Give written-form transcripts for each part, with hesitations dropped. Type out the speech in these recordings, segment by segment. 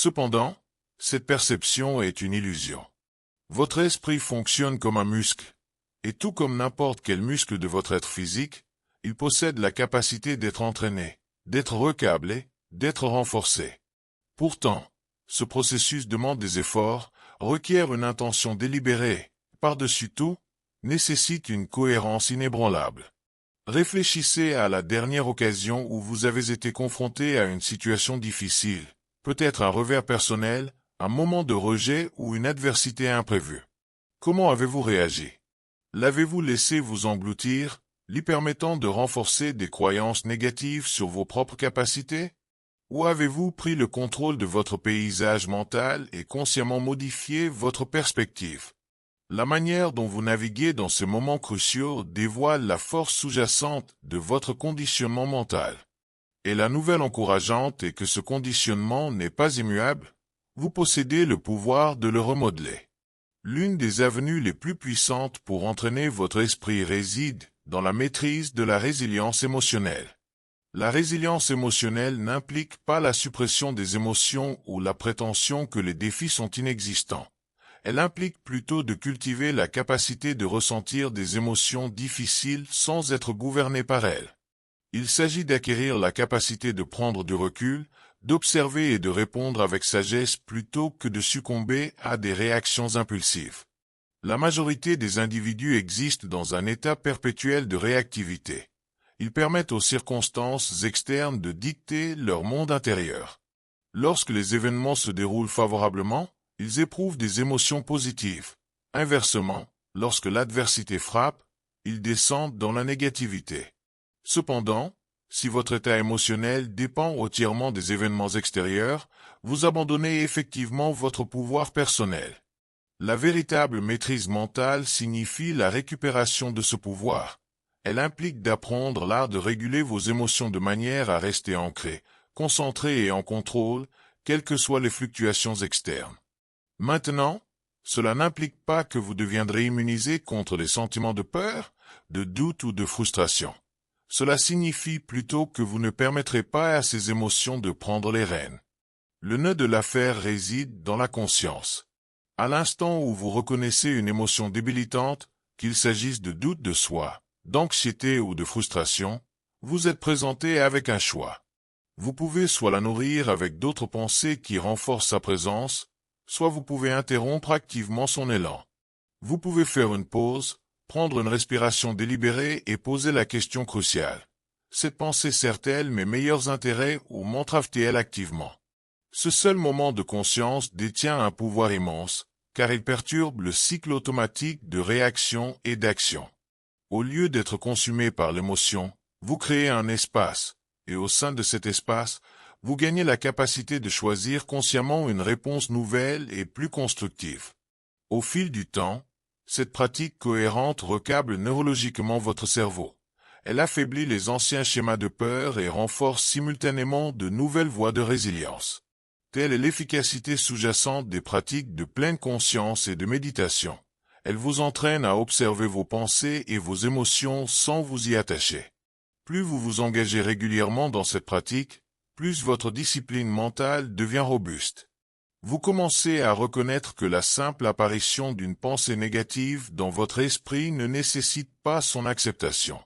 Cependant, cette perception est une illusion. Votre esprit fonctionne comme un muscle, et tout comme n'importe quel muscle de votre être physique, il possède la capacité d'être entraîné, d'être recablé, d'être renforcé. Pourtant, ce processus demande des efforts, requiert une intention délibérée, par-dessus tout, nécessite une cohérence inébranlable. Réfléchissez à la dernière occasion où vous avez été confronté à une situation difficile, peut-être un revers personnel, un moment de rejet ou une adversité imprévue. Comment avez-vous réagi? L'avez-vous laissé vous engloutir, lui permettant de renforcer des croyances négatives sur vos propres capacités? Ou avez-vous pris le contrôle de votre paysage mental et consciemment modifié votre perspective? La manière dont vous naviguez dans ces moments cruciaux dévoile la force sous-jacente de votre conditionnement mental. Et la nouvelle encourageante est que ce conditionnement n'est pas immuable, vous possédez le pouvoir de le remodeler. L'une des avenues les plus puissantes pour entraîner votre esprit réside dans la maîtrise de la résilience émotionnelle. La résilience émotionnelle n'implique pas la suppression des émotions ou la prétention que les défis sont inexistants. Elle implique plutôt de cultiver la capacité de ressentir des émotions difficiles sans être gouverné par elles. Il s'agit d'acquérir la capacité de prendre du recul, d'observer et de répondre avec sagesse plutôt que de succomber à des réactions impulsives. La majorité des individus existent dans un état perpétuel de réactivité. Ils permettent aux circonstances externes de dicter leur monde intérieur. Lorsque les événements se déroulent favorablement, ils éprouvent des émotions positives. Inversement, lorsque l'adversité frappe, ils descendent dans la négativité. Cependant, si votre état émotionnel dépend entièrement des événements extérieurs, vous abandonnez effectivement votre pouvoir personnel. La véritable maîtrise mentale signifie la récupération de ce pouvoir. Elle implique d'apprendre l'art de réguler vos émotions de manière à rester ancré, concentré et en contrôle, quelles que soient les fluctuations externes. Maintenant, cela n'implique pas que vous deviendrez immunisé contre les sentiments de peur, de doute ou de frustration. Cela signifie plutôt que vous ne permettrez pas à ces émotions de prendre les rênes. Le nœud de l'affaire réside dans la conscience. À l'instant où vous reconnaissez une émotion débilitante, qu'il s'agisse de doute de soi, d'anxiété ou de frustration, vous êtes présenté avec un choix. Vous pouvez soit la nourrir avec d'autres pensées qui renforcent sa présence, soit vous pouvez interrompre activement son élan. Vous pouvez faire une pause, prendre une respiration délibérée et poser la question cruciale. Cette pensée sert-elle mes meilleurs intérêts ou m'entrave-t-elle activement? Ce seul moment de conscience détient un pouvoir immense, car il perturbe le cycle automatique de réaction et d'action. Au lieu d'être consumé par l'émotion, vous créez un espace, et au sein de cet espace, vous gagnez la capacité de choisir consciemment une réponse nouvelle et plus constructive. Au fil du temps, cette pratique cohérente recable neurologiquement votre cerveau. Elle affaiblit les anciens schémas de peur et renforce simultanément de nouvelles voies de résilience. Telle est l'efficacité sous-jacente des pratiques de pleine conscience et de méditation. Elle vous entraîne à observer vos pensées et vos émotions sans vous y attacher. Plus vous vous engagez régulièrement dans cette pratique, plus votre discipline mentale devient robuste. Vous commencez à reconnaître que la simple apparition d'une pensée négative dans votre esprit ne nécessite pas son acceptation.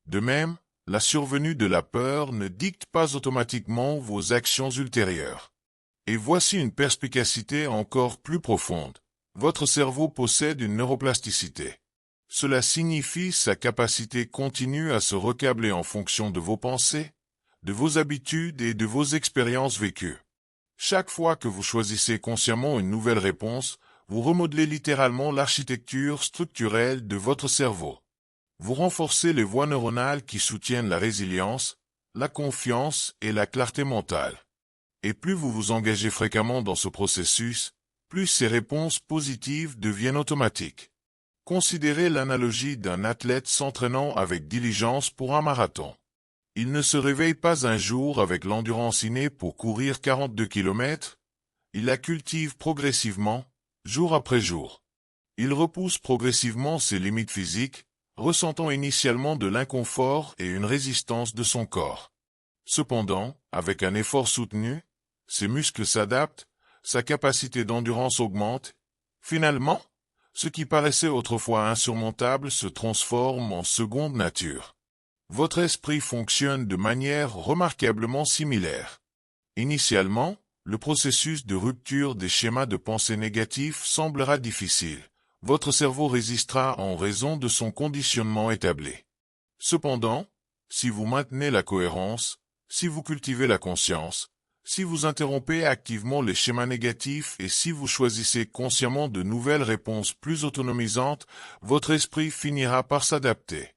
De même, la survenue de la peur ne dicte pas automatiquement vos actions ultérieures. Et voici une perspicacité encore plus profonde. Votre cerveau possède une neuroplasticité. Cela signifie sa capacité continue à se recabler en fonction de vos pensées, de vos habitudes et de vos expériences vécues. Chaque fois que vous choisissez consciemment une nouvelle réponse, vous remodelez littéralement l'architecture structurelle de votre cerveau. Vous renforcez les voies neuronales qui soutiennent la résilience, la confiance et la clarté mentale. Et plus vous vous engagez fréquemment dans ce processus, plus ces réponses positives deviennent automatiques. Considérez l'analogie d'un athlète s'entraînant avec diligence pour un marathon. Il ne se réveille pas un jour avec l'endurance innée pour courir 42 km, il la cultive progressivement, jour après jour. Il repousse progressivement ses limites physiques, ressentant initialement de l'inconfort et une résistance de son corps. Cependant, avec un effort soutenu, ses muscles s'adaptent, sa capacité d'endurance augmente. Finalement, ce qui paraissait autrefois insurmontable se transforme en seconde nature. Votre esprit fonctionne de manière remarquablement similaire. Initialement, le processus de rupture des schémas de pensée négatifs semblera difficile. Votre cerveau résistera en raison de son conditionnement établi. Cependant, si vous maintenez la cohérence, si vous cultivez la conscience, si vous interrompez activement les schémas négatifs et si vous choisissez consciemment de nouvelles réponses plus autonomisantes, votre esprit finira par s'adapter.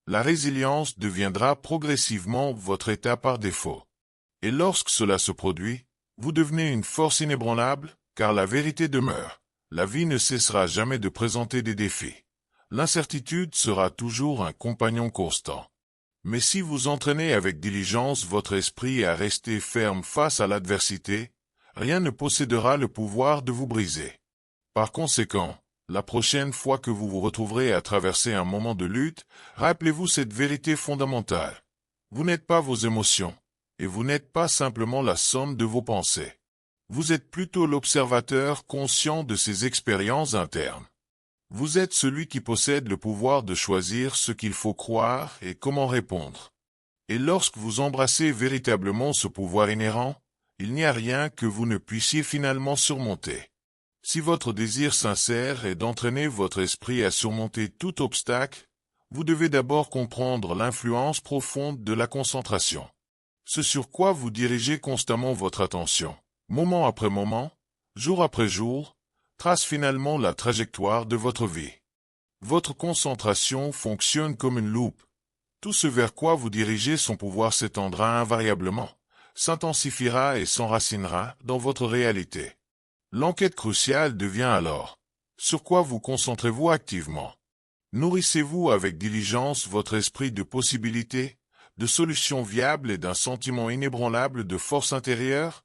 La résilience deviendra progressivement votre état par défaut. Et lorsque cela se produit, vous devenez une force inébranlable, car la vérité demeure. La vie ne cessera jamais de présenter des défis. L'incertitude sera toujours un compagnon constant. Mais si vous entraînez avec diligence votre esprit à rester ferme face à l'adversité, rien ne possédera le pouvoir de vous briser. Par conséquent, la prochaine fois que vous vous retrouverez à traverser un moment de lutte, rappelez-vous cette vérité fondamentale. Vous n'êtes pas vos émotions, et vous n'êtes pas simplement la somme de vos pensées. Vous êtes plutôt l'observateur conscient de ces expériences internes. Vous êtes celui qui possède le pouvoir de choisir ce qu'il faut croire et comment répondre. Et lorsque vous embrassez véritablement ce pouvoir inhérent, il n'y a rien que vous ne puissiez finalement surmonter. Si votre désir sincère est d'entraîner votre esprit à surmonter tout obstacle, vous devez d'abord comprendre l'influence profonde de la concentration. Ce sur quoi vous dirigez constamment votre attention, moment après moment, jour après jour, trace finalement la trajectoire de votre vie. Votre concentration fonctionne comme une loupe. Tout ce vers quoi vous dirigez son pouvoir s'étendra invariablement, s'intensifiera et s'enracinera dans votre réalité. L'enquête cruciale devient alors: sur quoi vous concentrez-vous activement? Nourrissez-vous avec diligence votre esprit de possibilités, de solutions viables et d'un sentiment inébranlable de force intérieure?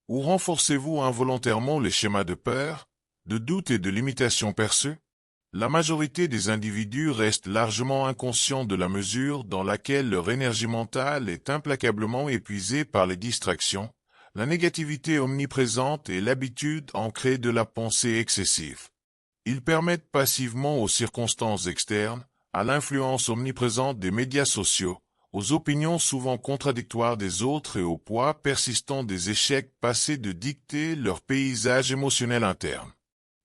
Ou renforcez-vous involontairement les schémas de peur, de doute et de limitation perçus? La majorité des individus restent largement inconscients de la mesure dans laquelle leur énergie mentale est implacablement épuisée par les distractions, la négativité omniprésente et l'habitude ancrée de la pensée excessive. Ils permettent passivement aux circonstances externes, à l'influence omniprésente des médias sociaux, aux opinions souvent contradictoires des autres et au poids persistant des échecs passés de dicter leur paysage émotionnel interne.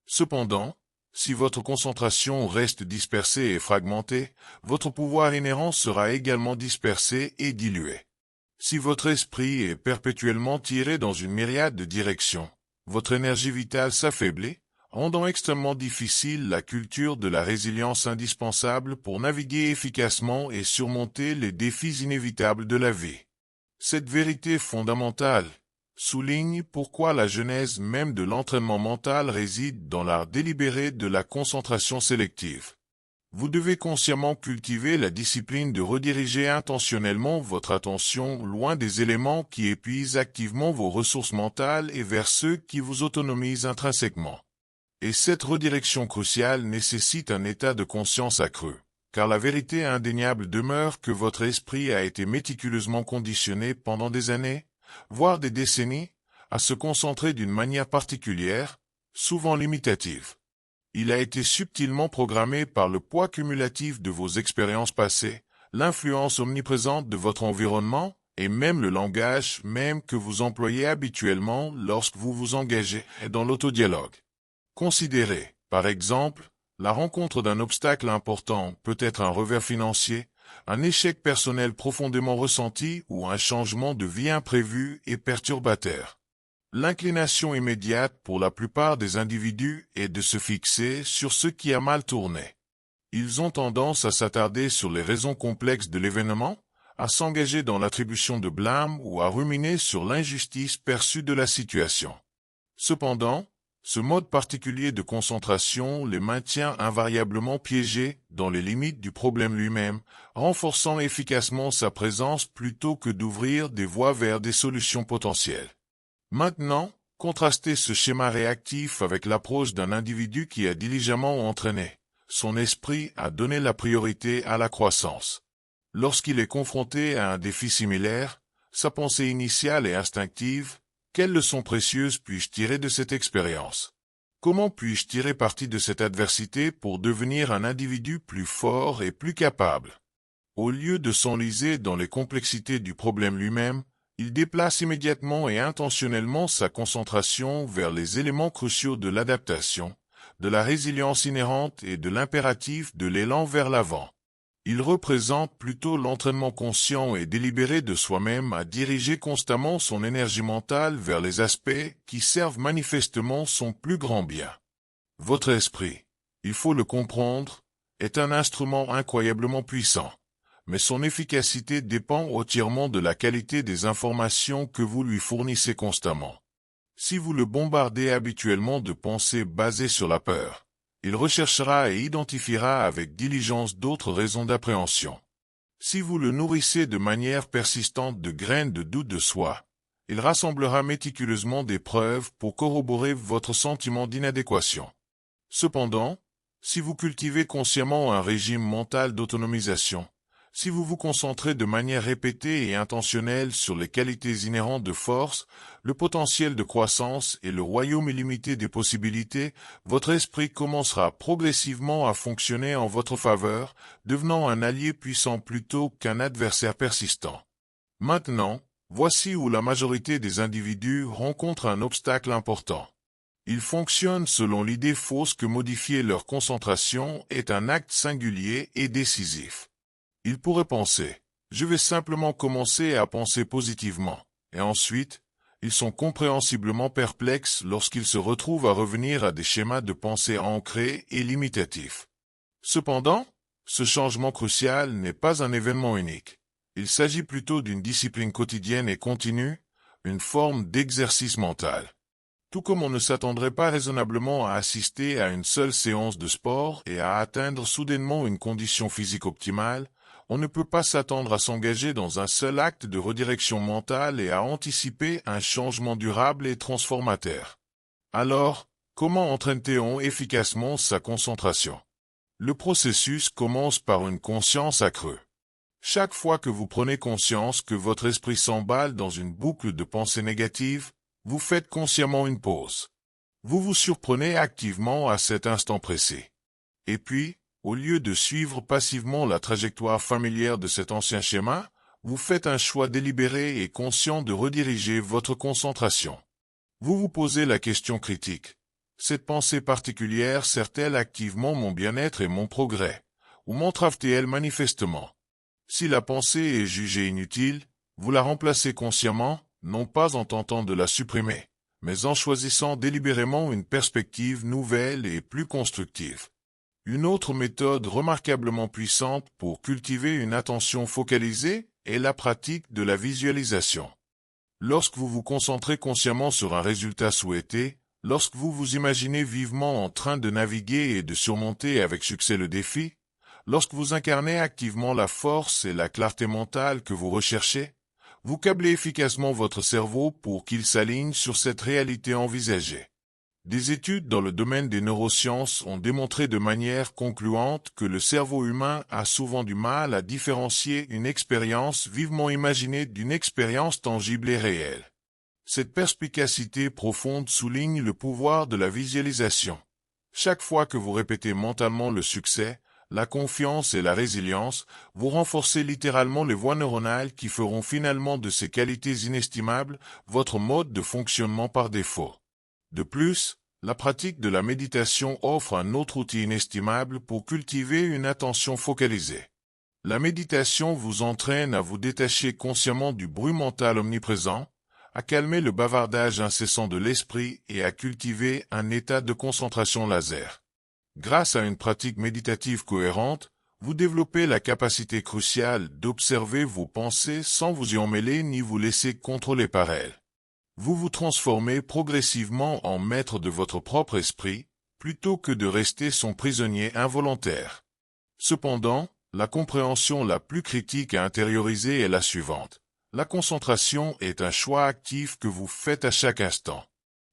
Cependant, si votre concentration reste dispersée et fragmentée, votre pouvoir inhérent sera également dispersé et dilué. Si votre esprit est perpétuellement tiré dans une myriade de directions, votre énergie vitale s'affaiblit, rendant extrêmement difficile la culture de la résilience indispensable pour naviguer efficacement et surmonter les défis inévitables de la vie. Cette vérité fondamentale souligne pourquoi la genèse même de l'entraînement mental réside dans l'art délibéré de la concentration sélective. Vous devez consciemment cultiver la discipline de rediriger intentionnellement votre attention loin des éléments qui épuisent activement vos ressources mentales et vers ceux qui vous autonomisent intrinsèquement. Et cette redirection cruciale nécessite un état de conscience accru, car la vérité indéniable demeure que votre esprit a été méticuleusement conditionné pendant des années, voire des décennies, à se concentrer d'une manière particulière, souvent limitative. Il a été subtilement programmé par le poids cumulatif de vos expériences passées, l'influence omniprésente de votre environnement, et même le langage même que vous employez habituellement lorsque vous vous engagez dans l'autodialogue. Considérez, par exemple, la rencontre d'un obstacle important peut être un revers financier, un échec personnel profondément ressenti ou un changement de vie imprévu et perturbateur. L'inclination immédiate pour la plupart des individus est de se fixer sur ce qui a mal tourné. Ils ont tendance à s'attarder sur les raisons complexes de l'événement, à s'engager dans l'attribution de blâme ou à ruminer sur l'injustice perçue de la situation. Cependant, ce mode particulier de concentration les maintient invariablement piégés dans les limites du problème lui-même, renforçant efficacement sa présence plutôt que d'ouvrir des voies vers des solutions potentielles. Maintenant, contrastez ce schéma réactif avec l'approche d'un individu qui a diligemment entraîné son esprit à donner la priorité à la croissance. Lorsqu'il est confronté à un défi similaire, sa pensée initiale et instinctive, Quelles leçons précieuses puis-je tirer de cette expérience? Comment puis-je tirer parti de cette adversité pour devenir un individu plus fort et plus capable? Au lieu de s'enliser dans les complexités du problème lui-même, il déplace immédiatement et intentionnellement sa concentration vers les éléments cruciaux de l'adaptation, de la résilience inhérente et de l'impératif de l'élan vers l'avant. Il représente plutôt l'entraînement conscient et délibéré de soi-même à diriger constamment son énergie mentale vers les aspects qui servent manifestement son plus grand bien. Votre esprit, il faut le comprendre, est un instrument incroyablement puissant, mais son efficacité dépend entièrement de la qualité des informations que vous lui fournissez constamment. Si vous le bombardez habituellement de pensées basées sur la peur, il recherchera et identifiera avec diligence d'autres raisons d'appréhension. Si vous le nourrissez de manière persistante de graines de doute de soi, il rassemblera méticuleusement des preuves pour corroborer votre sentiment d'inadéquation. Cependant, si vous cultivez consciemment un régime mental d'autonomisation, si vous vous concentrez de manière répétée et intentionnelle sur les qualités inhérentes de force, le potentiel de croissance et le royaume illimité des possibilités, votre esprit commencera progressivement à fonctionner en votre faveur, devenant un allié puissant plutôt qu'un adversaire persistant. Maintenant, voici où la majorité des individus rencontrent un obstacle important. Ils fonctionnent selon l'idée fausse que modifier leur concentration est un acte singulier et décisif. Ils pourraient penser, je vais simplement commencer à penser positivement, et ensuite, ils sont compréhensiblement perplexes lorsqu'ils se retrouvent à revenir à des schémas de pensée ancrés et limitatifs. Cependant, ce changement crucial n'est pas un événement unique. Il s'agit plutôt d'une discipline quotidienne et continue, une forme d'exercice mental. Tout comme on ne s'attendrait pas raisonnablement à assister à une seule séance de sport et à atteindre soudainement une condition physique optimale, on ne peut pas s'attendre à s'engager dans un seul acte de redirection mentale et à anticiper un changement durable et transformateur. Alors, comment entraîne-t-on efficacement sa concentration? Le processus commence par une conscience accrue. Chaque fois que vous prenez conscience que votre esprit s'emballe dans une boucle de pensées négatives, vous faites consciemment une pause. Vous vous surprenez activement à cet instant précis. Et puis, au lieu de suivre passivement la trajectoire familière de cet ancien schéma, vous faites un choix délibéré et conscient de rediriger votre concentration. Vous vous posez la question critique. Cette pensée particulière sert-elle activement mon bien-être et mon progrès, ou m'entrave-t-elle manifestement? Si la pensée est jugée inutile, vous la remplacez consciemment, non pas en tentant de la supprimer, mais en choisissant délibérément une perspective nouvelle et plus constructive. Une autre méthode remarquablement puissante pour cultiver une attention focalisée est la pratique de la visualisation. Lorsque vous vous concentrez consciemment sur un résultat souhaité, lorsque vous vous imaginez vivement en train de naviguer et de surmonter avec succès le défi, lorsque vous incarnez activement la force et la clarté mentale que vous recherchez, vous câblez efficacement votre cerveau pour qu'il s'aligne sur cette réalité envisagée. Des études dans le domaine des neurosciences ont démontré de manière concluante que le cerveau humain a souvent du mal à différencier une expérience vivement imaginée d'une expérience tangible et réelle. Cette perspicacité profonde souligne le pouvoir de la visualisation. Chaque fois que vous répétez mentalement le succès, la confiance et la résilience, vous renforcez littéralement les voies neuronales qui feront finalement de ces qualités inestimables votre mode de fonctionnement par défaut. De plus, la pratique de la méditation offre un autre outil inestimable pour cultiver une attention focalisée. La méditation vous entraîne à vous détacher consciemment du bruit mental omniprésent, à calmer le bavardage incessant de l'esprit et à cultiver un état de concentration laser. Grâce à une pratique méditative cohérente, vous développez la capacité cruciale d'observer vos pensées sans vous y emmêler ni vous laisser contrôler par elles. Vous vous transformez progressivement en maître de votre propre esprit, plutôt que de rester son prisonnier involontaire. Cependant, la compréhension la plus critique à intérioriser est la suivante. La concentration est un choix actif que vous faites à chaque instant.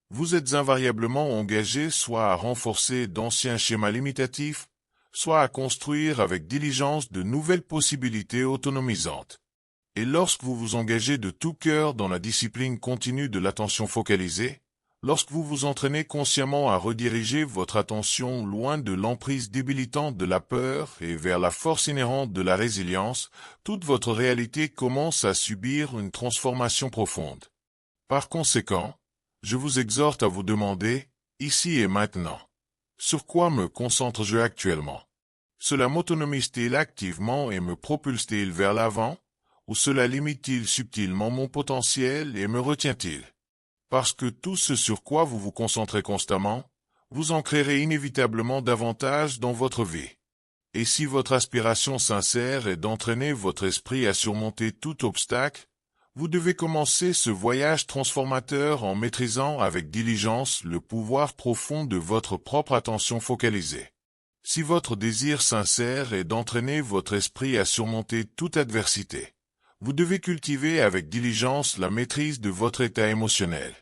Vous êtes invariablement engagé soit à renforcer d'anciens schémas limitatifs, soit à construire avec diligence de nouvelles possibilités autonomisantes. Et lorsque vous vous engagez de tout cœur dans la discipline continue de l'attention focalisée, lorsque vous vous entraînez consciemment à rediriger votre attention loin de l'emprise débilitante de la peur et vers la force inhérente de la résilience, toute votre réalité commence à subir une transformation profonde. Par conséquent, je vous exhorte à vous demander, ici et maintenant, sur quoi me concentre-je actuellement? Cela m'autonomise-t-il activement et me propulse-t-il vers l'avant? Ou cela limite-t-il subtilement mon potentiel et me retient-il? Parce que tout ce sur quoi vous vous concentrez constamment, vous en créerez inévitablement davantage dans votre vie. Et si votre aspiration sincère est d'entraîner votre esprit à surmonter tout obstacle, vous devez commencer ce voyage transformateur en maîtrisant avec diligence le pouvoir profond de votre propre attention focalisée. Si votre désir sincère est d'entraîner votre esprit à surmonter toute adversité, vous devez cultiver avec diligence la maîtrise de votre état émotionnel.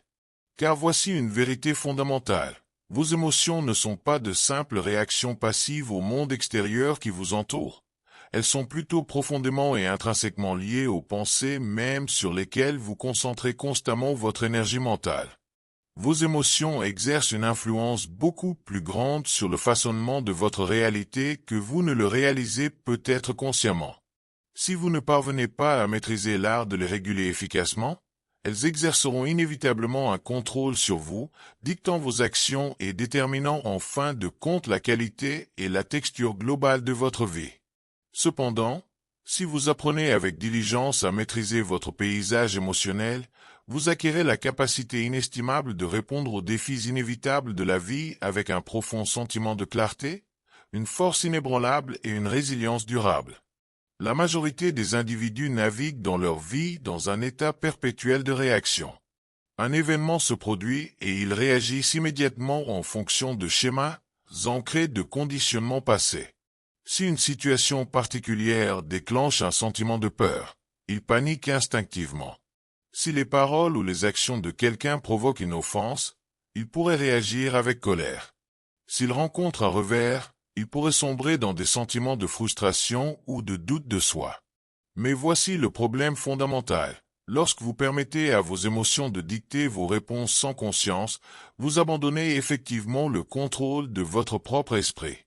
Car voici une vérité fondamentale. Vos émotions ne sont pas de simples réactions passives au monde extérieur qui vous entoure. Elles sont plutôt profondément et intrinsèquement liées aux pensées mêmes sur lesquelles vous concentrez constamment votre énergie mentale. Vos émotions exercent une influence beaucoup plus grande sur le façonnement de votre réalité que vous ne le réalisez peut-être consciemment. Si vous ne parvenez pas à maîtriser l'art de les réguler efficacement, elles exerceront inévitablement un contrôle sur vous, dictant vos actions et déterminant en fin de compte la qualité et la texture globale de votre vie. Cependant, si vous apprenez avec diligence à maîtriser votre paysage émotionnel, vous acquérez la capacité inestimable de répondre aux défis inévitables de la vie avec un profond sentiment de clarté, une force inébranlable et une résilience durable. La majorité des individus naviguent dans leur vie dans un état perpétuel de réaction. Un événement se produit et ils réagissent immédiatement en fonction de schémas ancrés de conditionnements passés. Si une situation particulière déclenche un sentiment de peur, ils paniquent instinctivement. Si les paroles ou les actions de quelqu'un provoquent une offense, ils pourraient réagir avec colère. S'ils rencontrent un revers, il pourrait sombrer dans des sentiments de frustration ou de doute de soi. Mais voici le problème fondamental. Lorsque vous permettez à vos émotions de dicter vos réponses sans conscience, vous abandonnez effectivement le contrôle de votre propre esprit.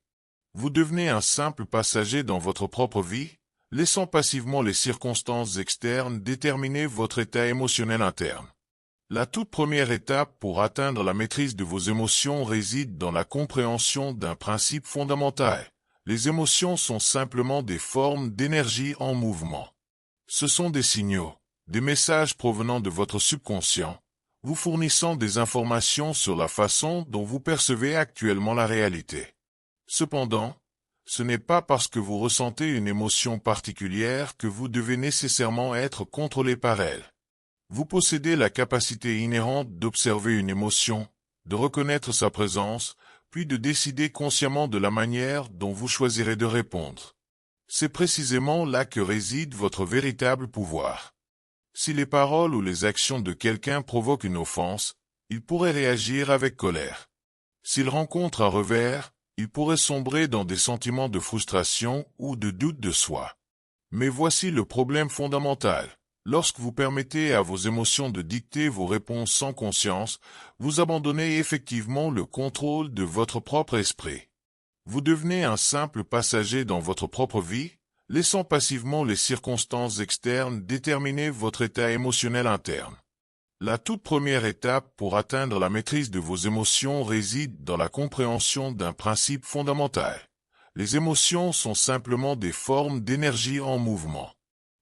Vous devenez un simple passager dans votre propre vie, laissant passivement les circonstances externes déterminer votre état émotionnel interne. La toute première étape pour atteindre la maîtrise de vos émotions réside dans la compréhension d'un principe fondamental. Les émotions sont simplement des formes d'énergie en mouvement. Ce sont des signaux, des messages provenant de votre subconscient, vous fournissant des informations sur la façon dont vous percevez actuellement la réalité. Cependant, ce n'est pas parce que vous ressentez une émotion particulière que vous devez nécessairement être contrôlé par elle. Vous possédez la capacité inhérente d'observer une émotion, de reconnaître sa présence, puis de décider consciemment de la manière dont vous choisirez de répondre. C'est précisément là que réside votre véritable pouvoir. Si les paroles ou les actions de quelqu'un provoquent une offense, il pourrait réagir avec colère. S'il rencontre un revers, il pourrait sombrer dans des sentiments de frustration ou de doute de soi. Mais voici le problème fondamental. Lorsque vous permettez à vos émotions de dicter vos réponses sans conscience, vous abandonnez effectivement le contrôle de votre propre esprit. Vous devenez un simple passager dans votre propre vie, laissant passivement les circonstances externes déterminer votre état émotionnel interne. La toute première étape pour atteindre la maîtrise de vos émotions réside dans la compréhension d'un principe fondamental. Les émotions sont simplement des formes d'énergie en mouvement.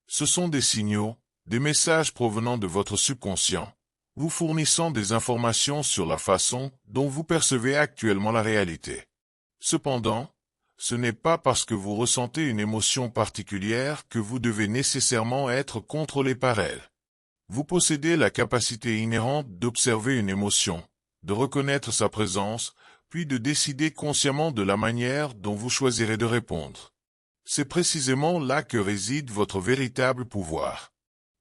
Ce sont des signaux, des messages provenant de votre subconscient, vous fournissant des informations sur la façon dont vous percevez actuellement la réalité. Cependant, ce n'est pas parce que vous ressentez une émotion particulière que vous devez nécessairement être contrôlé par elle. Vous possédez la capacité inhérente d'observer une émotion, de reconnaître sa présence, puis de décider consciemment de la manière dont vous choisirez de répondre. C'est précisément là que réside votre véritable pouvoir.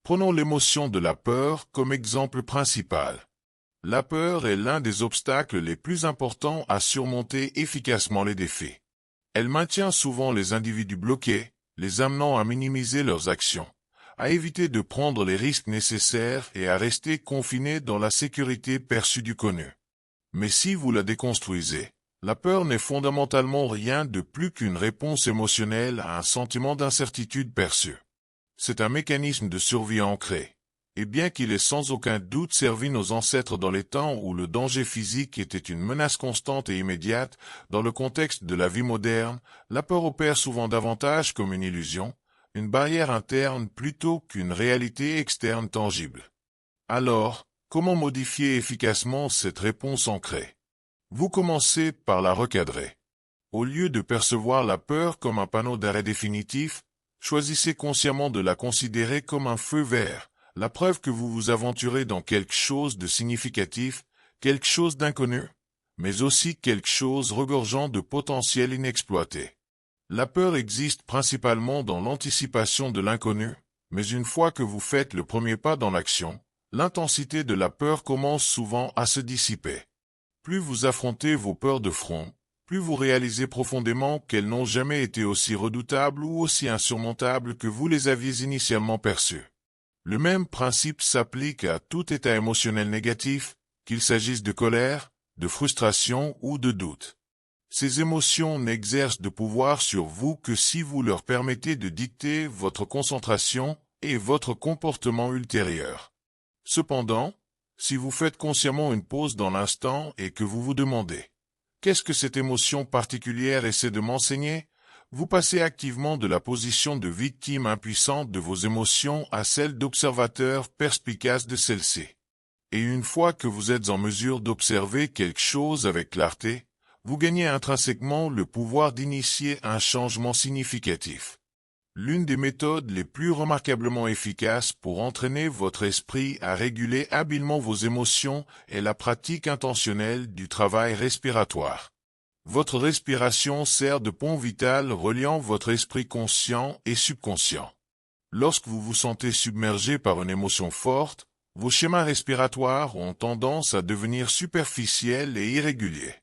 Prenons l'émotion de la peur comme exemple principal. La peur est l'un des obstacles les plus importants à surmonter efficacement les défis. Elle maintient souvent les individus bloqués, les amenant à minimiser leurs actions, à éviter de prendre les risques nécessaires et à rester confiné dans la sécurité perçue du connu. Mais si vous la déconstruisez, la peur n'est fondamentalement rien de plus qu'une réponse émotionnelle à un sentiment d'incertitude perçu. C'est un mécanisme de survie ancré. Et bien qu'il ait sans aucun doute servi nos ancêtres dans les temps où le danger physique était une menace constante et immédiate, dans le contexte de la vie moderne, la peur opère souvent davantage comme une illusion, une barrière interne plutôt qu'une réalité externe tangible. Alors, comment modifier efficacement cette réponse ancrée? Vous commencez par la recadrer. Au lieu de percevoir la peur comme un panneau d'arrêt définitif, choisissez consciemment de la considérer comme un feu vert, la preuve que vous vous aventurez dans quelque chose de significatif, quelque chose d'inconnu, mais aussi quelque chose regorgeant de potentiel inexploité. La peur existe principalement dans l'anticipation de l'inconnu, mais une fois que vous faites le premier pas dans l'action, l'intensité de la peur commence souvent à se dissiper. Plus vous affrontez vos peurs de front, plus vous réalisez profondément qu'elles n'ont jamais été aussi redoutables ou aussi insurmontables que vous les aviez initialement perçues. Le même principe s'applique à tout état émotionnel négatif, qu'il s'agisse de colère, de frustration ou de doute. Ces émotions n'exercent de pouvoir sur vous que si vous leur permettez de dicter votre concentration et votre comportement ultérieur. Cependant, si vous faites consciemment une pause dans l'instant et que vous vous demandez « Qu'est-ce que cette émotion particulière essaie de m'enseigner ?» vous passez activement de la position de victime impuissante de vos émotions à celle d'observateur perspicace de celles-ci. Et une fois que vous êtes en mesure d'observer quelque chose avec clarté, vous gagnez intrinsèquement le pouvoir d'initier un changement significatif. L'une des méthodes les plus remarquablement efficaces pour entraîner votre esprit à réguler habilement vos émotions est la pratique intentionnelle du travail respiratoire. Votre respiration sert de pont vital reliant votre esprit conscient et subconscient. Lorsque vous vous sentez submergé par une émotion forte, vos schémas respiratoires ont tendance à devenir superficiels et irréguliers.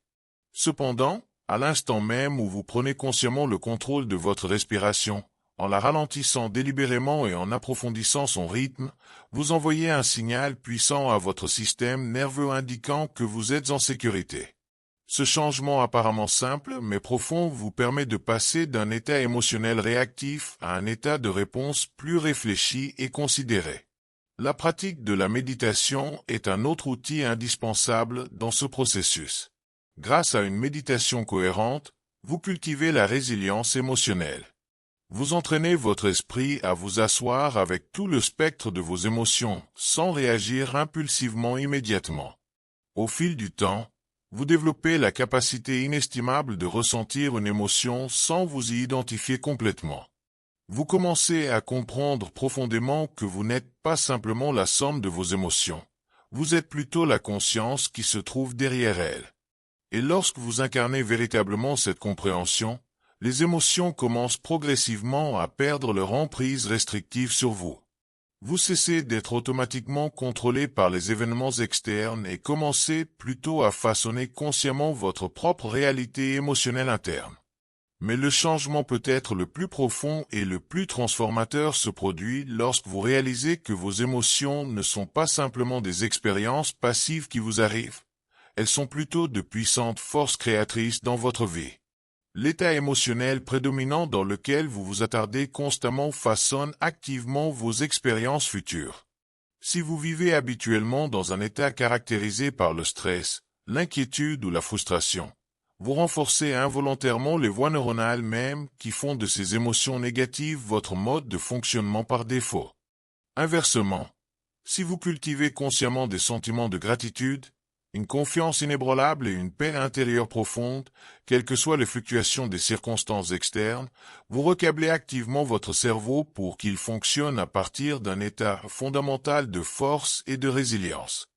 Cependant, à l'instant même où vous prenez consciemment le contrôle de votre respiration, en la ralentissant délibérément et en approfondissant son rythme, vous envoyez un signal puissant à votre système nerveux indiquant que vous êtes en sécurité. Ce changement apparemment simple mais profond vous permet de passer d'un état émotionnel réactif à un état de réponse plus réfléchi et considéré. La pratique de la méditation est un autre outil indispensable dans ce processus. Grâce à une méditation cohérente, vous cultivez la résilience émotionnelle. Vous entraînez votre esprit à vous asseoir avec tout le spectre de vos émotions, sans réagir impulsivement immédiatement. Au fil du temps, vous développez la capacité inestimable de ressentir une émotion sans vous y identifier complètement. Vous commencez à comprendre profondément que vous n'êtes pas simplement la somme de vos émotions. Vous êtes plutôt la conscience qui se trouve derrière elles. Et lorsque vous incarnez véritablement cette compréhension, les émotions commencent progressivement à perdre leur emprise restrictive sur vous. Vous cessez d'être automatiquement contrôlé par les événements externes et commencez plutôt à façonner consciemment votre propre réalité émotionnelle interne. Mais le changement peut-être le plus profond et le plus transformateur se produit lorsque vous réalisez que vos émotions ne sont pas simplement des expériences passives qui vous arrivent. Elles sont plutôt de puissantes forces créatrices dans votre vie. L'état émotionnel prédominant dans lequel vous vous attardez constamment façonne activement vos expériences futures. Si vous vivez habituellement dans un état caractérisé par le stress, l'inquiétude ou la frustration, vous renforcez involontairement les voies neuronales mêmes qui font de ces émotions négatives votre mode de fonctionnement par défaut. Inversement, si vous cultivez consciemment des sentiments de gratitude, une confiance inébranlable et une paix intérieure profonde, quelles que soient les fluctuations des circonstances externes, vous recablez activement votre cerveau pour qu'il fonctionne à partir d'un état fondamental de force et de résilience.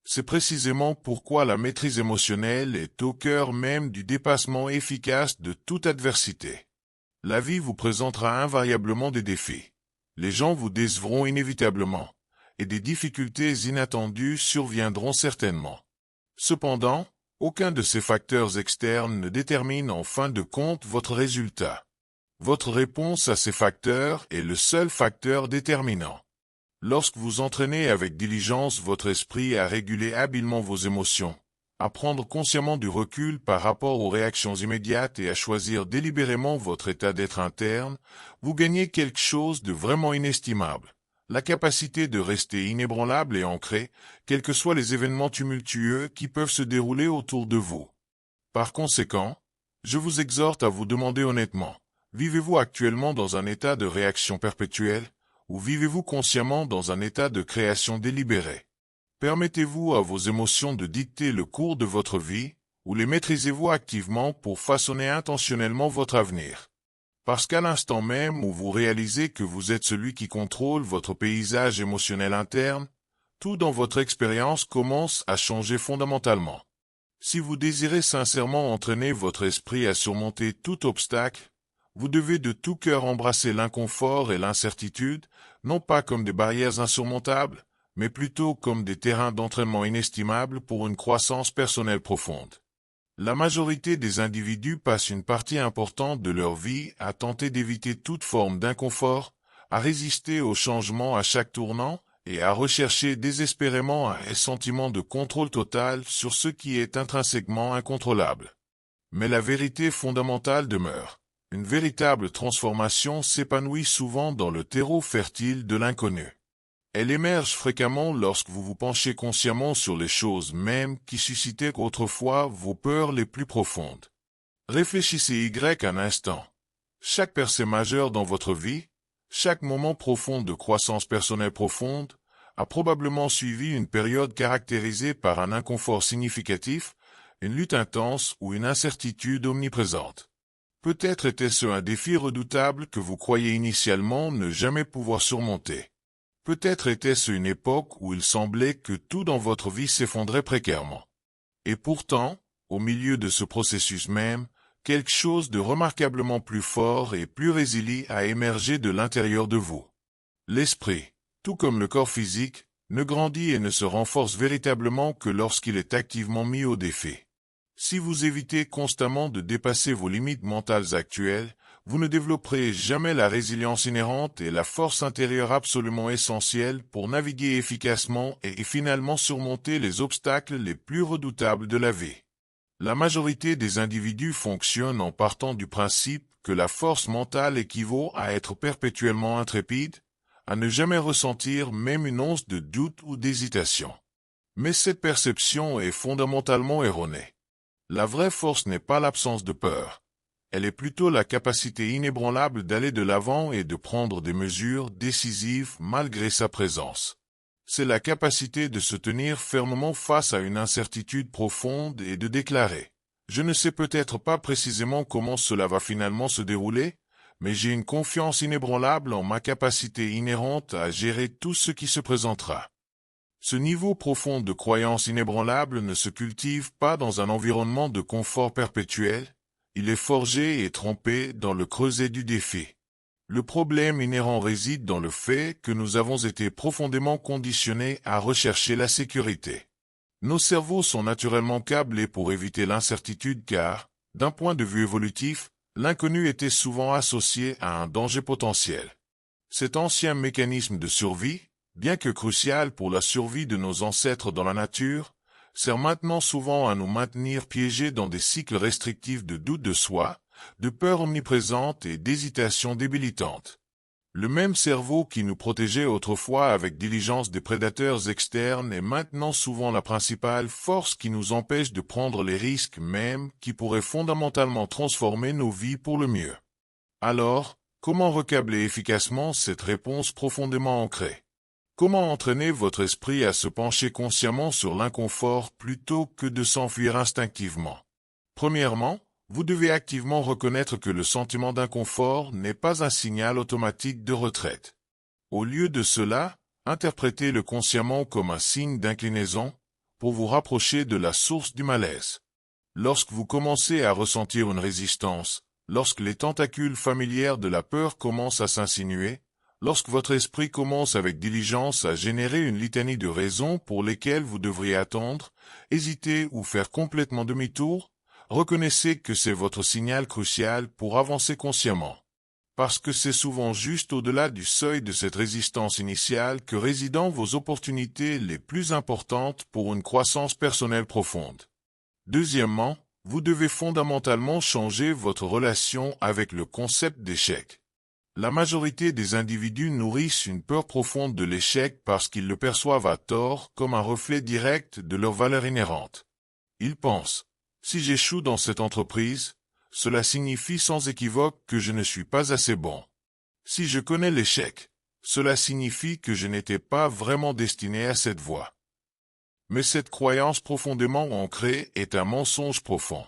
C'est précisément pourquoi la maîtrise émotionnelle est au cœur même du dépassement efficace de toute adversité. La vie vous présentera invariablement des défis. Les gens vous décevront inévitablement, et des difficultés inattendues surviendront certainement. Cependant, aucun de ces facteurs externes ne détermine en fin de compte votre résultat. Votre réponse à ces facteurs est le seul facteur déterminant. Lorsque vous entraînez avec diligence votre esprit à réguler habilement vos émotions, à prendre consciemment du recul par rapport aux réactions immédiates et à choisir délibérément votre état d'être interne, vous gagnez quelque chose de vraiment inestimable. La capacité de rester inébranlable et ancré, quels que soient les événements tumultueux qui peuvent se dérouler autour de vous. Par conséquent, je vous exhorte à vous demander honnêtement, vivez-vous actuellement dans un état de réaction perpétuelle, ou vivez-vous consciemment dans un état de création délibérée? Permettez-vous à vos émotions de dicter le cours de votre vie, ou les maîtrisez-vous activement pour façonner intentionnellement votre avenir? Parce qu'à l'instant même où vous réalisez que vous êtes celui qui contrôle votre paysage émotionnel interne, tout dans votre expérience commence à changer fondamentalement. Si vous désirez sincèrement entraîner votre esprit à surmonter tout obstacle, vous devez de tout cœur embrasser l'inconfort et l'incertitude, non pas comme des barrières insurmontables, mais plutôt comme des terrains d'entraînement inestimables pour une croissance personnelle profonde. La majorité des individus passent une partie importante de leur vie à tenter d'éviter toute forme d'inconfort, à résister aux changements à chaque tournant et à rechercher désespérément un sentiment de contrôle total sur ce qui est intrinsèquement incontrôlable. Mais la vérité fondamentale demeure. Une véritable transformation s'épanouit souvent dans le terreau fertile de l'inconnu. Elle émerge fréquemment lorsque vous vous penchez consciemment sur les choses mêmes qui suscitaient autrefois vos peurs les plus profondes. Réfléchissez un instant. Chaque percée majeure dans votre vie, chaque moment profond de croissance personnelle profonde, a probablement suivi une période caractérisée par un inconfort significatif, une lutte intense ou une incertitude omniprésente. Peut-être était-ce un défi redoutable que vous croyiez initialement ne jamais pouvoir surmonter. Peut-être était-ce une époque où il semblait que tout dans votre vie s'effondrait précairement. Et pourtant, au milieu de ce processus même, quelque chose de remarquablement plus fort et plus résilient a émergé de l'intérieur de vous. L'esprit, tout comme le corps physique, ne grandit et ne se renforce véritablement que lorsqu'il est activement mis au défi. Si vous évitez constamment de dépasser vos limites mentales actuelles, vous ne développerez jamais la résilience inhérente et la force intérieure absolument essentielle pour naviguer efficacement et finalement surmonter les obstacles les plus redoutables de la vie. La majorité des individus fonctionnent en partant du principe que la force mentale équivaut à être perpétuellement intrépide, à ne jamais ressentir même une once de doute ou d'hésitation. Mais cette perception est fondamentalement erronée. La vraie force n'est pas l'absence de peur. Elle est plutôt la capacité inébranlable d'aller de l'avant et de prendre des mesures décisives malgré sa présence. C'est la capacité de se tenir fermement face à une incertitude profonde et de déclarer « Je ne sais peut-être pas précisément comment cela va finalement se dérouler, mais j'ai une confiance inébranlable en ma capacité inhérente à gérer tout ce qui se présentera. » Ce niveau profond de croyance inébranlable ne se cultive pas dans un environnement de confort perpétuel, il est forgé et trempé dans le creuset du défi. Le problème inhérent réside dans le fait que nous avons été profondément conditionnés à rechercher la sécurité. Nos cerveaux sont naturellement câblés pour éviter l'incertitude car, d'un point de vue évolutif, l'inconnu était souvent associé à un danger potentiel. Cet ancien mécanisme de survie, bien que crucial pour la survie de nos ancêtres dans la nature, sert maintenant souvent à nous maintenir piégés dans des cycles restrictifs de doute de soi, de peur omniprésente et d'hésitation débilitante. Le même cerveau qui nous protégeait autrefois avec diligence des prédateurs externes est maintenant souvent la principale force qui nous empêche de prendre les risques mêmes qui pourraient fondamentalement transformer nos vies pour le mieux. Alors, comment recabler efficacement cette réponse profondément ancrée? Comment entraîner votre esprit à se pencher consciemment sur l'inconfort plutôt que de s'enfuir instinctivement? Premièrement, vous devez activement reconnaître que le sentiment d'inconfort n'est pas un signal automatique de retraite. Au lieu de cela, interprétez-le consciemment comme un signe d'inclinaison pour vous rapprocher de la source du malaise. Lorsque vous commencez à ressentir une résistance, lorsque les tentacules familières de la peur commencent à s'insinuer, lorsque votre esprit commence avec diligence à générer une litanie de raisons pour lesquelles vous devriez attendre, hésiter ou faire complètement demi-tour, reconnaissez que c'est votre signal crucial pour avancer consciemment. Parce que c'est souvent juste au-delà du seuil de cette résistance initiale que résident vos opportunités les plus importantes pour une croissance personnelle profonde. Deuxièmement, vous devez fondamentalement changer votre relation avec le concept d'échec. La majorité des individus nourrissent une peur profonde de l'échec parce qu'ils le perçoivent à tort comme un reflet direct de leur valeur inhérente. Ils pensent, si j'échoue dans cette entreprise, cela signifie sans équivoque que je ne suis pas assez bon. Si je connais l'échec, cela signifie que je n'étais pas vraiment destiné à cette voie. Mais cette croyance profondément ancrée est un mensonge profond.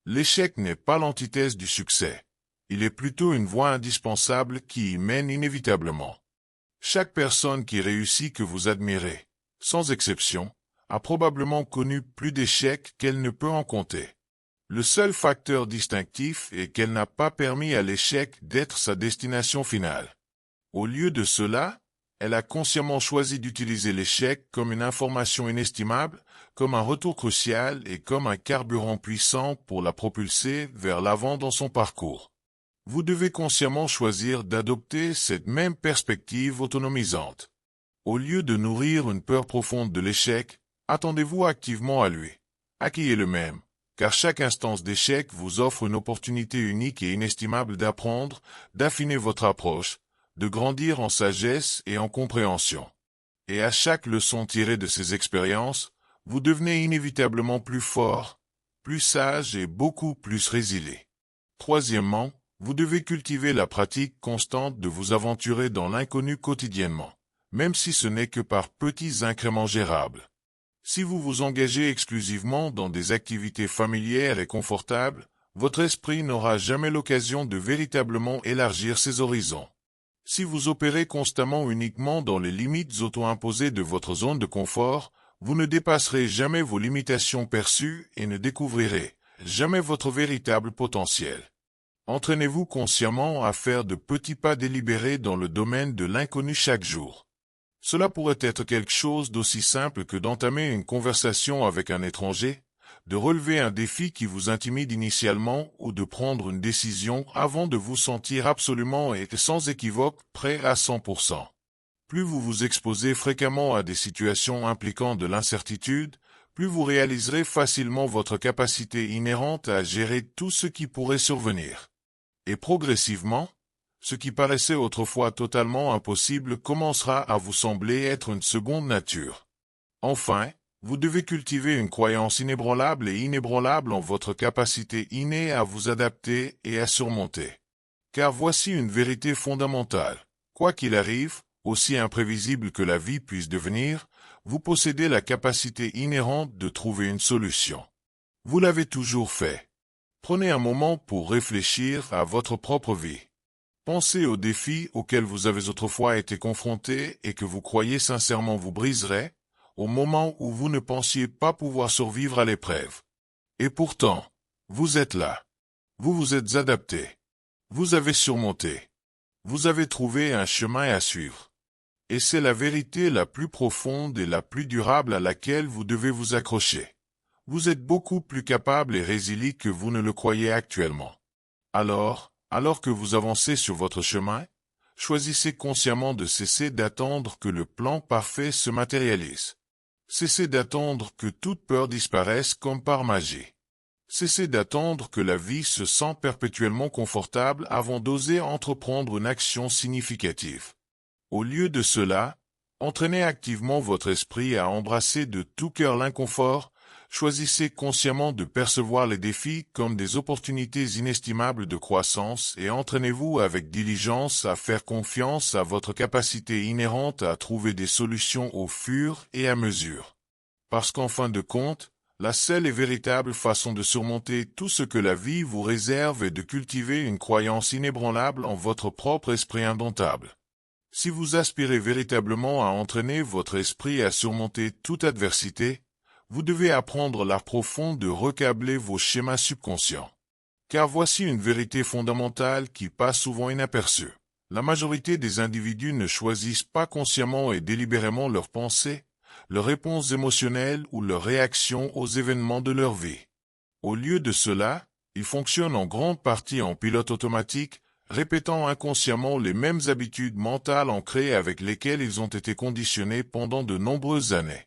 L'échec n'est pas l'antithèse du succès. Il est plutôt une voie indispensable qui y mène inévitablement. Chaque personne qui réussit que vous admirez, sans exception, a probablement connu plus d'échecs qu'elle ne peut en compter. Le seul facteur distinctif est qu'elle n'a pas permis à l'échec d'être sa destination finale. Au lieu de cela, elle a consciemment choisi d'utiliser l'échec comme une information inestimable, comme un retour crucial et comme un carburant puissant pour la propulser vers l'avant dans son parcours. Vous devez consciemment choisir d'adopter cette même perspective autonomisante. Au lieu de nourrir une peur profonde de l'échec, attendez-vous activement à lui. Accueillez-le même, car chaque instance d'échec vous offre une opportunité unique et inestimable d'apprendre, d'affiner votre approche, de grandir en sagesse et en compréhension. Et à chaque leçon tirée de ces expériences, vous devenez inévitablement plus fort, plus sage et beaucoup plus résilient. Troisièmement, vous devez cultiver la pratique constante de vous aventurer dans l'inconnu quotidiennement, même si ce n'est que par petits incréments gérables. Si vous vous engagez exclusivement dans des activités familières et confortables, votre esprit n'aura jamais l'occasion de véritablement élargir ses horizons. Si vous opérez constamment uniquement dans les limites auto-imposées de votre zone de confort, vous ne dépasserez jamais vos limitations perçues et ne découvrirez jamais votre véritable potentiel. Entraînez-vous consciemment à faire de petits pas délibérés dans le domaine de l'inconnu chaque jour. Cela pourrait être quelque chose d'aussi simple que d'entamer une conversation avec un étranger, de relever un défi qui vous intimide initialement ou de prendre une décision avant de vous sentir absolument et sans équivoque prêt à 100%. Plus vous vous exposez fréquemment à des situations impliquant de l'incertitude, plus vous réaliserez facilement votre capacité inhérente à gérer tout ce qui pourrait survenir. Et progressivement, ce qui paraissait autrefois totalement impossible commencera à vous sembler être une seconde nature. Enfin, vous devez cultiver une croyance inébranlable et inébranlable en votre capacité innée à vous adapter et à surmonter. Car voici une vérité fondamentale. Quoi qu'il arrive, aussi imprévisible que la vie puisse devenir, vous possédez la capacité inhérente de trouver une solution. Vous l'avez toujours fait. Prenez un moment pour réfléchir à votre propre vie. Pensez aux défis auxquels vous avez autrefois été confrontés et que vous croyez sincèrement vous briseraient, au moment où vous ne pensiez pas pouvoir survivre à l'épreuve. Et pourtant, vous êtes là. Vous vous êtes adapté. Vous avez surmonté. Vous avez trouvé un chemin à suivre. Et c'est la vérité la plus profonde et la plus durable à laquelle vous devez vous accrocher. Vous êtes beaucoup plus capable et résilient que vous ne le croyez actuellement. Alors que vous avancez sur votre chemin, choisissez consciemment de cesser d'attendre que le plan parfait se matérialise. Cessez d'attendre que toute peur disparaisse comme par magie. Cessez d'attendre que la vie se sente perpétuellement confortable avant d'oser entreprendre une action significative. Au lieu de cela, entraînez activement votre esprit à embrasser de tout cœur l'inconfort. Choisissez consciemment de percevoir les défis comme des opportunités inestimables de croissance et entraînez-vous avec diligence à faire confiance à votre capacité inhérente à trouver des solutions au fur et à mesure. Parce qu'en fin de compte, la seule et véritable façon de surmonter tout ce que la vie vous réserve est de cultiver une croyance inébranlable en votre propre esprit indomptable. Si vous aspirez véritablement à entraîner votre esprit à surmonter toute adversité, vous devez apprendre l'art profond de recabler vos schémas subconscients. Car voici une vérité fondamentale qui passe souvent inaperçue. La majorité des individus ne choisissent pas consciemment et délibérément leurs pensées, leurs réponses émotionnelles ou leurs réactions aux événements de leur vie. Au lieu de cela, ils fonctionnent en grande partie en pilote automatique, répétant inconsciemment les mêmes habitudes mentales ancrées avec lesquelles ils ont été conditionnés pendant de nombreuses années.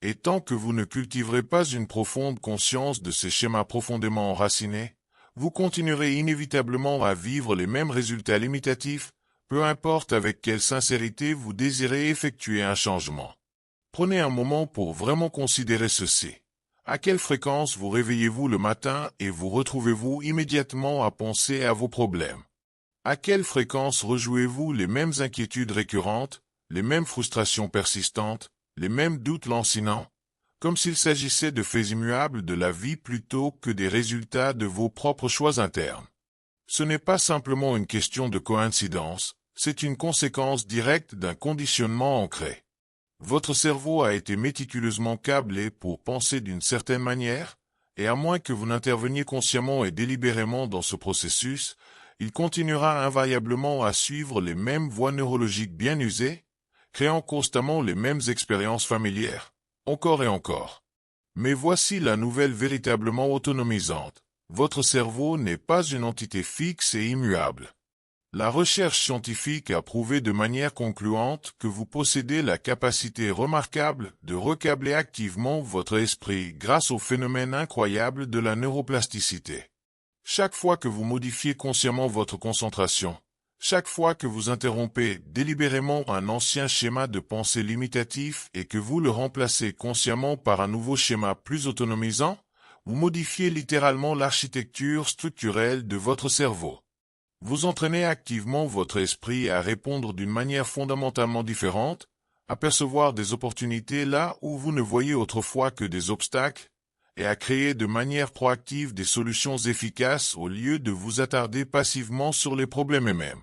Et tant que vous ne cultiverez pas une profonde conscience de ces schémas profondément enracinés, vous continuerez inévitablement à vivre les mêmes résultats limitatifs, peu importe avec quelle sincérité vous désirez effectuer un changement. Prenez un moment pour vraiment considérer ceci. À quelle fréquence vous réveillez-vous le matin et vous retrouvez-vous immédiatement à penser à vos problèmes? À quelle fréquence rejouez-vous les mêmes inquiétudes récurrentes, les mêmes frustrations persistantes, les mêmes doutes lancinants, comme s'il s'agissait de faits immuables de la vie plutôt que des résultats de vos propres choix internes? Ce n'est pas simplement une question de coïncidence, c'est une conséquence directe d'un conditionnement ancré. Votre cerveau a été méticuleusement câblé pour penser d'une certaine manière, et à moins que vous n'interveniez consciemment et délibérément dans ce processus, il continuera invariablement à suivre les mêmes voies neurologiques bien usées, créant constamment les mêmes expériences familières, encore et encore. Mais voici la nouvelle véritablement autonomisante. Votre cerveau n'est pas une entité fixe et immuable. La recherche scientifique a prouvé de manière concluante que vous possédez la capacité remarquable de recabler activement votre esprit grâce au phénomène incroyable de la neuroplasticité. Chaque fois que vous modifiez consciemment votre concentration, chaque fois que vous interrompez délibérément un ancien schéma de pensée limitatif et que vous le remplacez consciemment par un nouveau schéma plus autonomisant, vous modifiez littéralement l'architecture structurelle de votre cerveau. Vous entraînez activement votre esprit à répondre d'une manière fondamentalement différente, à percevoir des opportunités là où vous ne voyez autrefois que des obstacles, et à créer de manière proactive des solutions efficaces au lieu de vous attarder passivement sur les problèmes eux-mêmes.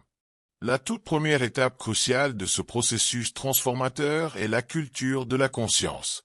La toute première étape cruciale de ce processus transformateur est la culture de la conscience.